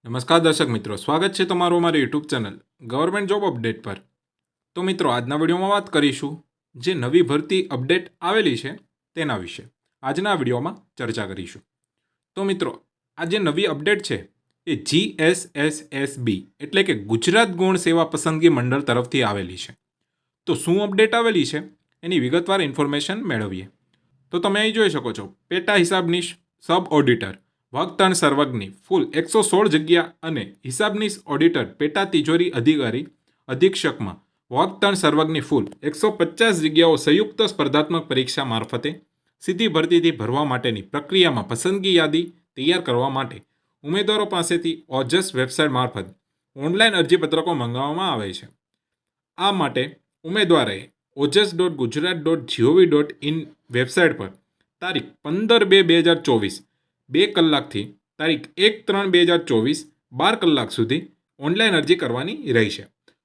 નમસ્કાર દર્શક મિત્રો, સ્વાગત છે તમારું અમારી YouTube channel government job update પર। તો મિત્રો, આજના વિડીયોમાં વાત કરીશું જે નવી ભરતી અપડેટ આવેલી છે તેના વિશે આજના વિડીયોમાં ચર્ચા કરીશું। તો મિત્રો, આ જે નવી અપડેટ છે એ GSSSB એટલે કે ગુજરાત ગૌણ સેવા પસંદગી મંડળ તરફથી આવેલી છે। તો શું અપડેટ આવેલી છે એની વિગતવાર ઇન્ફોર્મેશન મેળવીએ। તો તમે અહીં જોઈ શકો છો, પેટા હિસાબનીશ સબ ઓડિટર વર્ગ 3 સર્વગની ફૂલ 116 જગ્યા અને હિસાબનીશ ઓડિટર પેટા તિજોરી અધિકારી અધિક્ષકમાં વર્ગ 3 સર્વગની ફૂલ 150 જગ્યાઓ સંયુક્ત સ્પર્ધાત્મક પરીક્ષા મારફતે સીધી ભરતીથી ભરવા માટેની પ્રક્રિયામાં પસંદગી યાદી તૈયાર કરવા માટે ઉમેદવારો પાસેથી ઓજસ વેબસાઇટ મારફત ઓનલાઈન અરજીપત્રકો મંગાવવામાં આવે છે। આ માટે ઉમેદવારે ojas.gujarat.gov.in વેબસાઇટ પર તારીખ 15/2/2024 2 કલાકથી તારીખ 1/3/2024 12 કલાક સુધી ઓનલાઈન અરજી કરવાની રહેશે।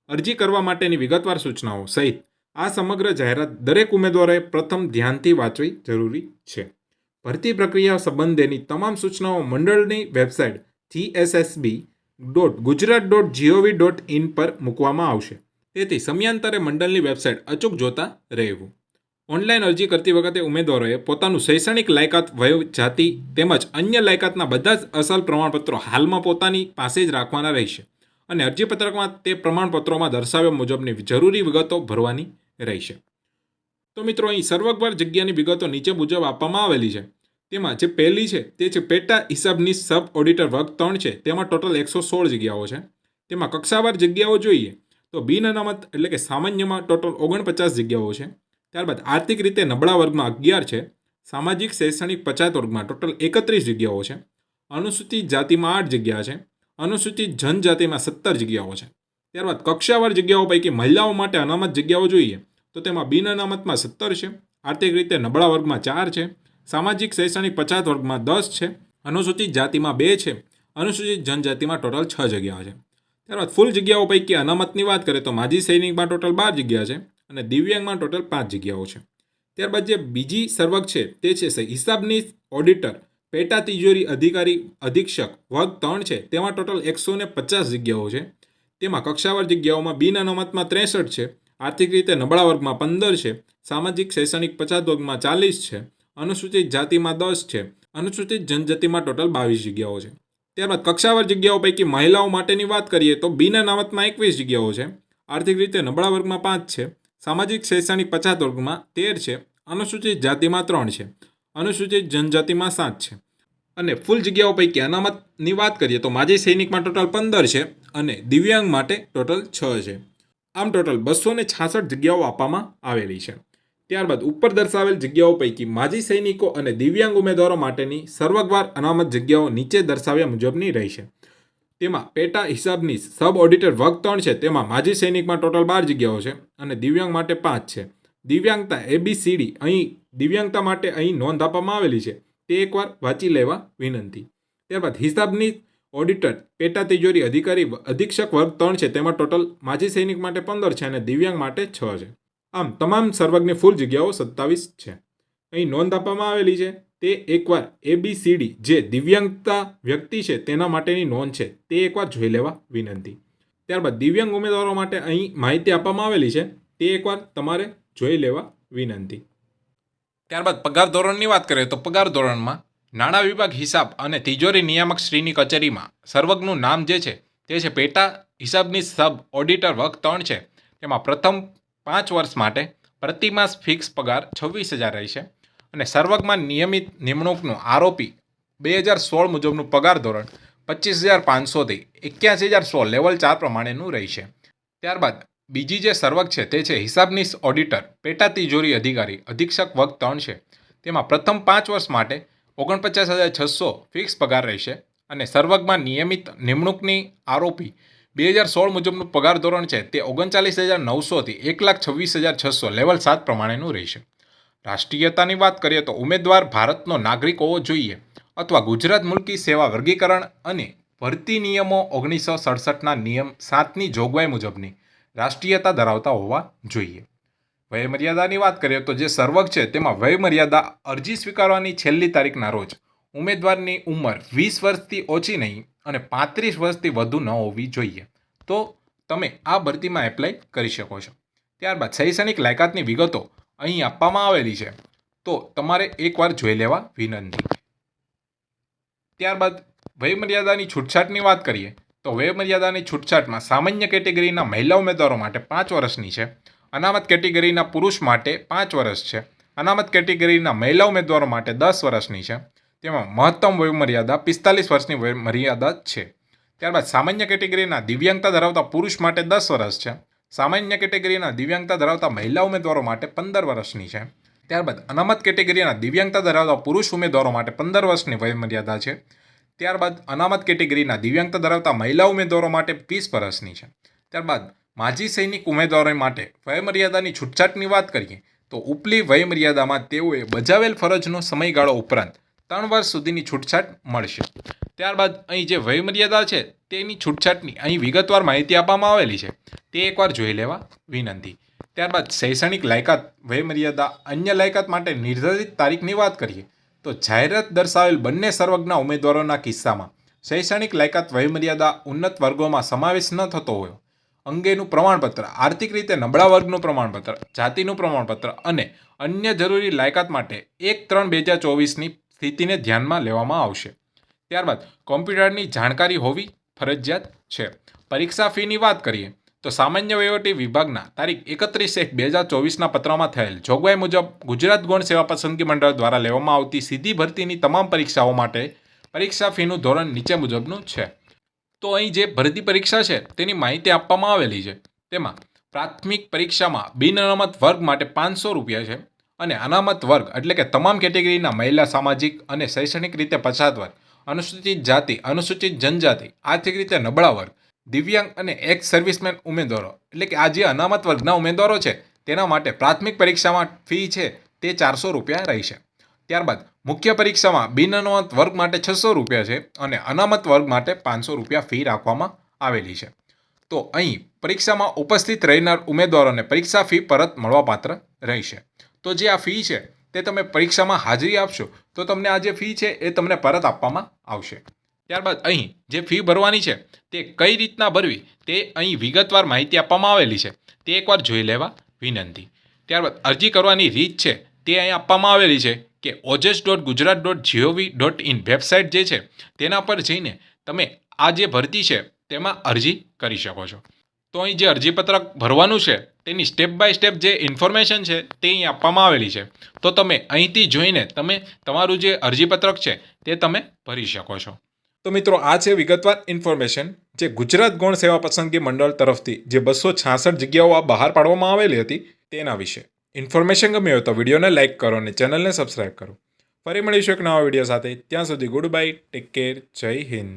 અરજી કરવા માટેની વિગતવાર સૂચનાઓ સહિત આ સમગ્ર જાહેરાત દરેક ઉમેદવારોએ પ્રથમ ધ્યાનથી વાંચવી જરૂરી છે। ભરતી પ્રક્રિયા સંબંધેની તમામ સૂચનાઓ મંડળની વેબસાઇટ gssb.gujarat.gov.in પર મૂકવામાં આવશે, તેથી સમયાંતરે મંડળની વેબસાઇટ અચૂક જોતા રહેવું। ઓનલાઈન અરજી કરતી વખતે ઉમેદવારોએ પોતાનું શૈક્ષણિક લાયકાત, વય, જાતિ તેમજ અન્ય લાયકાતના બધા જ અસલ પ્રમાણપત્રો હાલમાં પોતાની પાસે જ રાખવાના રહેશે અને અરજીપત્રકમાં તે પ્રમાણપત્રોમાં દર્શાવ્યા મુજબની જરૂરી વિગતો ભરવાની રહેશે। તો મિત્રો, અહીં સર્વગવાર જગ્યાની વિગતો નીચે મુજબ આપવામાં આવેલી છે। તેમાં જે પહેલી છે તે છે પેટા હિસાબની સબ ઓડિટર વર્ગ 3 છે, તેમાં ટોટલ 116 જગ્યાઓ છે। તેમાં કક્ષાવાર જગ્યાઓ જોઈએ તો બિન અનામત એટલે કે સામાન્યમાં ટોટલ 49 જગ્યાઓ છે। ત્યારબાદ આર્થિક રીતે નબળા વર્ગમાં 11 છે। સામાજિક શૈક્ષણિક પછાત વર્ગમાં ટોટલ 31 જગ્યાઓ છે। અનુસૂચિત જાતિમાં 8 જગ્યા છે। અનુસૂચિત જનજાતિમાં 17 જગ્યાઓ છે। ત્યારબાદ કક્ષાવાર જગ્યાઓ પૈકી મહિલાઓ માટે અનામત જગ્યાઓ જોઈએ તો તેમાં બિન અનામતમાં 17 છે। આર્થિક રીતે નબળા વર્ગમાં 4 છે। સામાજિક શૈક્ષણિક પછાત વર્ગમાં 10 છે। અનુસૂચિત જાતિમાં 2 છે। અનુસૂચિત જનજાતિમાં ટોટલ 6 જગ્યાઓ છે। ત્યારબાદ ફૂલ જગ્યાઓ પૈકી અનામતની વાત કરીએ તો માજી સૈનિકમાં ટોટલ 12 જગ્યા છે અને દિવ્યાંગમાં ટોટલ 5 જગ્યાઓ છે। ત્યારબાદ જે બીજી સર્વગ છે તે છે હિસાબની ઓડિટર પેટા તિજોરી અધિકારી અધિક્ષક વર્ગ 3 છે, તેમાં ટોટલ 150 જગ્યાઓ છે। તેમાં કક્ષાવાર જગ્યાઓમાં બિન અનામતમાં 63 છે। આર્થિક રીતે નબળા વર્ગમાં 15 છે। સામાજિક શૈક્ષણિક પછાત વર્ગમાં 40 છે। અનુસૂચિત જાતિમાં 10 છે। અનુસૂચિત જનજાતિમાં ટોટલ 22 જગ્યાઓ છે। ત્યારબાદ કક્ષાવાર જગ્યાઓ પૈકી મહિલાઓ માટેની વાત કરીએ તો બિન અનામતમાં 21 જગ્યાઓ છે। આર્થિક રીતે નબળા વર્ગમાં 5 છે। સામાજિક શૈક્ષણિક પછાત વર્ગમાં 13 છે। અનુસૂચિત જાતિમાં 3 છે। અનુસૂચિત જનજાતિમાં 7 છે। અને ફૂલ જગ્યાઓ પૈકી અનામતની વાત કરીએ તો માજી સૈનિકમાં ટોટલ 15 છે અને દિવ્યાંગ માટે ટોટલ 6 છે। આમ ટોટલ 266 જગ્યાઓ આપવામાં આવેલી છે। ત્યારબાદ ઉપર દર્શાવેલ જગ્યાઓ પૈકી માજી સૈનિકો અને દિવ્યાંગ ઉમેદવારો માટેની સર્વગવાર અનામત જગ્યાઓ નીચે દર્શાવ્યા મુજબની રહેશે। તેમાં પેટા હિસાબની સબ ઓડિટર વર્ગ 3 છે, તેમાં માજી સૈનિકમાં ટોટલ 12 જગ્યાઓ છે અને દિવ્યાંગ માટે 5 છે। દિવ્યાંગતા ABCD અહીં દિવ્યાંગતા માટે અહીં નોંધ આપવામાં આવેલી છે, તે એકવાર વાંચી લેવા વિનંતી। ત્યારબાદ હિસાબની ઓડિટર પેટા તિજોરી અધિકારી અધિક્ષક વર્ગ 3 છે, તેમાં ટોટલ માજી સૈનિક માટે 15 છે અને દિવ્યાંગ માટે 6 છે। આમ તમામ સર્વગની ફૂલ જગ્યાઓ 27 છે। અહીં નોંધ આપવામાં આવેલી છે તે એકવાર ABCD જે દિવ્યાંગતા વ્યક્તિ છે તેના માટેની નોંધ છે, તે એકવાર જોઈ લેવા વિનંતી। ત્યારબાદ દિવ્યાંગ ઉમેદવારો માટે અહીં માહિતી આપવામાં આવેલી છે, તે એકવાર તમારે જોઈ લેવા વિનંતી। ત્યારબાદ પગાર ધોરણની વાત કરીએ તો પગાર ધોરણમાં નાણાં વિભાગ હિસાબ અને તિજોરી નિયામક શ્રીની કચેરીમાં સર્વગનું નામ જે છે તે છે પેટા હિસાબની સબ ઓડિટર વર્ગ 3 છે, તેમાં પ્રથમ 5 વર્ષ માટે પ્રતિમાસ ફિક્સ પગાર 26,000 રહેશે અને સર્વગમાં નિયમિત નિમણૂકનું આરોપી 2016 મુજબનું પગાર ધોરણ 25,500થી 81,100 લેવલ 4 પ્રમાણેનું રહેશે। ત્યારબાદ બીજી જે સર્વગ છે તે છે હિસાબનીશ ઓડિટર પેટા તિજોરી અધિકારી અધિક્ષક વર્ગ 3 છે, તેમાં પ્રથમ 5 વર્ષ માટે 49,600 ફિક્સ પગાર રહેશે અને સર્વગમાં નિયમિત નિમણૂકની આરોપી 2016 મુજબનું પગાર ધોરણ છે તે 39,900થી 1,26,600 લેવલ 7 પ્રમાણેનું રહેશે। રાષ્ટ્રીયતાની વાત કરીએ તો ઉમેદવાર ભારતનો નાગરિક હોવો જોઈએ અથવા ગુજરાત મુલ્કી સેવા વર્ગીકરણ અને ભરતી નિયમો 1967ના નિયમ 7ની જોગવાઈ મુજબની રાષ્ટ્રીયતા ધરાવતા હોવા જોઈએ। વયમર્યાદાની વાત કરીએ તો જે સર્વગ છે તેમાં વયમર્યાદા અરજી સ્વીકારવાની છેલ્લી તારીખના રોજ ઉમેદવારની ઉંમર 20 વર્ષથી ઓછી નહીં અને 35 વર્ષથી વધુ ન હોવી જોઈએ. તો તમે આ ભરતીમાં એપ્લાય કરી શકો છો. ત્યારબાદ શૈક્ષણિક લાયકાતની વિગતો અહીં આપવામાં આવેલી છે, તો તમારે એકવાર જોઈ લેવા વિનંતી. ત્યારબાદ વયમર્યાદાની છૂટછાટની વાત કરીએ તો વયમર્યાદાની છૂટછાટમાં સામાન્ય કેટેગરીના મહિલા ઉમેદવારો માટે 5 વર્ષની છે. અનામત કેટેગરીના પુરુષ માટે 5 વર્ષ છે. અનામત કેટેગરીના મહિલા ઉમેદવારો માટે 10 વર્ષની છે. તેમાં મહત્તમ વયમર્યાદા 45 વર્ષની વયમર્યાદા છે. ત્યારબાદ સામાન્ય કેટેગરીના દિવ્યાંગતા ધરાવતા પુરુષ માટે 10 વર્ષ છે. સામાન્ય કેટેગરીના દિવ્યાંગતા ધરાવતા મહિલા ઉમેદવારો માટે 15 વર્ષની છે. ત્યારબાદ અનામત કેટેગરીના દિવ્યાંગતા ધરાવતા પુરુષ ઉમેદવારો માટે 15 વર્ષની વયમર્યાદા છે. ત્યારબાદ અનામત કેટેગરીના દિવ્યાંગતા ધરાવતા મહિલા ઉમેદવારો માટે 20 વર્ષની છે. ત્યારબાદ માજી સૈનિક ઉમેદવારો માટે વયમર્યાદાની છૂટછાટની વાત કરીએ તો ઉપલી વયમર્યાદામાં તેઓએ બજાવેલ ફરજનો સમયગાળો ઉપરાંત 3 વર્ષ સુધીની છૂટછાટ મળશે. ત્યારબાદ અહીં જે વયમર્યાદા છે તેની છૂટછાટની અહીં વિગતવાર માહિતી આપવામાં આવેલી છે, તે એકવાર જોઈ લેવા વિનંતી. ત્યારબાદ શૈક્ષણિક લાયકાત વયમર્યાદા અન્ય લાયકાત માટે નિર્ધારિત તારીખની વાત કરીએ તો જાહેરાત દર્શાવેલ બંને સર્વજ્ઞ ઉમેદવારોના કિસ્સામાં શૈક્ષણિક લાયકાત વયમર્યાદા ઉન્નત વર્ગોમાં સમાવેશ ન થતો હોય અંગેનું પ્રમાણપત્ર, આર્થિક રીતે નબળા વર્ગનું પ્રમાણપત્ર, જાતિનું પ્રમાણપત્ર અને અન્ય જરૂરી લાયકાત માટે 1/3/2024ની સ્થિતિને ધ્યાનમાં લેવામાં આવશે. ત્યારબાદ કોમ્પ્યુટરની જાણકારી હોવી ફરજિયાત છે. પરીક્ષા ફીની વાત કરીએ તો સામાન્ય વહીવટી વિભાગના તારીખ 31/1/2024ના પત્રમાં થયેલ જોગવાઈ મુજબ ગુજરાત ગૌણ સેવા પસંદગી મંડળ દ્વારા લેવામાં આવતી સીધી ભરતીની તમામ પરીક્ષાઓ માટે પરીક્ષા ફીનું ધોરણ નીચે મુજબનું છે. તો અહીં જે ભરતી પરીક્ષા છે તેની માહિતી આપવામાં આવેલી છે. તેમાં પ્રાથમિક પરીક્ષામાં બિન અનામત વર્ગ માટે 500 રૂપિયા છે અને અનામત વર્ગ એટલે કે તમામ કેટેગરીના મહિલા, સામાજિક અને શૈક્ષણિક રીતે પછાત વર્ગ, અનુસૂચિત જાતિ, અનુસૂચિત જનજાતિ, આર્થિક રીતે નબળા વર્ગ, દિવ્યાંગ અને એક્સ સર્વિસમેન ઉમેદવારો એટલે કે આ જે અનામત વર્ગના ઉમેદવારો છે તેના માટે પ્રાથમિક પરીક્ષામાં ફી છે તે 400 રૂપિયા રહેશે. ત્યારબાદ મુખ્ય પરીક્ષામાં બિન અનામત વર્ગ માટે 600 રૂપિયા છે અને અનામત વર્ગ માટે 500 રૂપિયા ફી રાખવામાં આવેલી છે. તો અહીં પરીક્ષામાં ઉપસ્થિત રહેનાર ઉમેદવારોને પરીક્ષા ફી પરત મળવાપાત્ર રહેશે. તો જે આ ફી છે તે તમે પરીક્ષામાં હાજરી આપશો તો તમને આ જે ફી છે એ તમને પરત આપવામાં આવશે. ત્યારબાદ અહીં જે ફી ભરવાની છે તે કઈ રીતના ભરવી તે અહીં વિગતવાર માહિતી આપવામાં આવેલી છે, તે એકવાર જોઈ લેવા વિનંતી. ત્યારબાદ અરજી કરવાની રીત છે તે અહીં આપવામાં આવેલી છે કે ojas.gujarat.gov.in વેબસાઇટ જે છે તેના પર જઈને તમે આ જે ભરતી છે તેમાં અરજી કરી શકો છો. તો અહીં જે અરજીપત્રક ભરવાનું છે તેની સ્ટેપ બાય સ્ટેપ જે ઇન્ફોર્મેશન છે તે અહીં આપવામાં આવેલી છે. તો તમે અહીંથી જોઈને તમે તમારું જે અરજીપત્રક છે તે તમે ભરી શકો છો. તો મિત્રો, આ છે વિગતવાર ઇન્ફોર્મેશન જે ગુજરાત ગૌણ સેવા પસંદગી મંડળ તરફથી જે 266 જગ્યાઓ બહાર પાડવામાં આવેલી હતી તેના વિશે. ઇન્ફોર્મેશન ગમી હોય તો વિડીયોને લાઇક કરો અને ચેનલને સબસ્ક્રાઇબ કરો. ફરી મળીશું એક નવા વિડીયો સાથે. ત્યાં સુધી ગુડ બાય, ટેક કેર, જય હિન્દ.